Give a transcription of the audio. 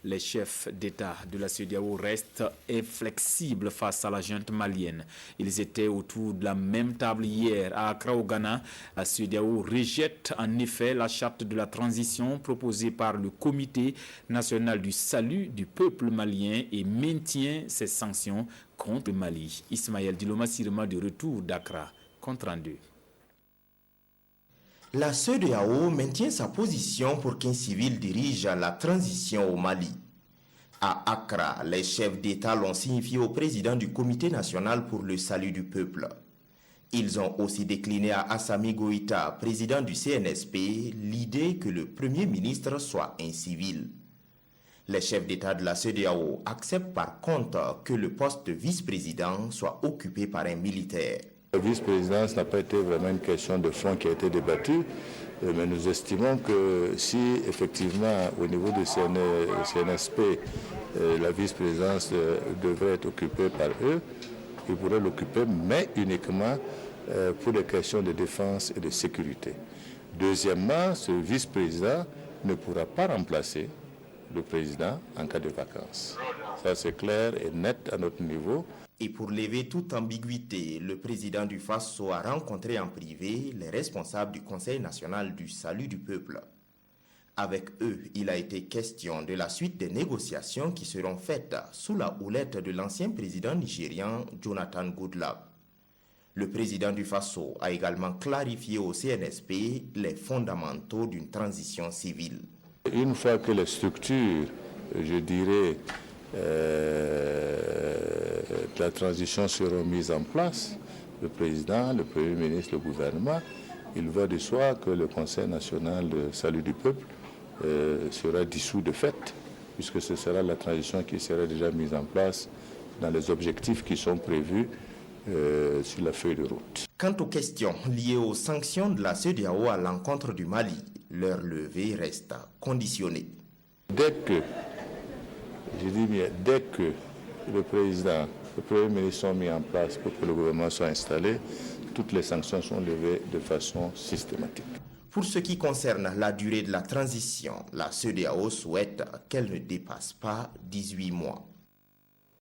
Les chefs d'État de la CEDEAO restent inflexibles face à la junte malienne. Ils étaient autour de la même table hier à Accra au Ghana. La CEDEAO rejette en effet la charte de la transition proposée par le Comité national du salut du peuple malien et maintient ses sanctions contre le Mali. Ismaël Diloma Sirma de retour d'Accra, compte rendu. La CEDEAO maintient sa position pour qu'un civil dirige la transition au Mali. À Accra, les chefs d'État l'ont signifié au président du Comité national pour le salut du peuple. Ils ont aussi décliné à Assami Goïta, président du CNSP, l'idée que le Premier ministre soit un civil. Les chefs d'État de la CEDEAO acceptent par contre que le poste de vice-président soit occupé par un militaire. La vice-présidence n'a pas été vraiment une question de fond qui a été débattue, mais nous estimons que si effectivement au niveau du CNSP, la vice-présidence devrait être occupée par eux, ils pourraient l'occuper, mais uniquement pour les questions de défense et de sécurité. Deuxièmement, ce vice-président ne pourra pas remplacer le président en cas de vacances. Ça c'est clair et net à notre niveau. Et pour lever toute ambiguïté, le président du Faso a rencontré en privé les responsables du Conseil national du salut du peuple. Avec eux, il a été question de la suite des négociations qui seront faites sous la houlette de l'ancien président nigérian Jonathan Goodluck. Le président du Faso a également clarifié au CNSP les fondamentaux d'une transition civile. Une fois que les structures, je dirais, la transition sera mise en place, le président, le Premier ministre, le gouvernement, il va de soi que le Conseil national de salut du peuple sera dissous de fait, puisque ce sera la transition qui sera déjà mise en place dans les objectifs qui sont prévus sur la feuille de route. Quant aux questions liées aux sanctions de la CEDEAO à l'encontre du Mali, leur levée reste conditionnée. Dès que le président, le Premier ministre sont mis en place pour que le gouvernement soit installé, toutes les sanctions sont levées de façon systématique. Pour ce qui concerne la durée de la transition, la CEDEAO souhaite qu'elle ne dépasse pas 18 mois.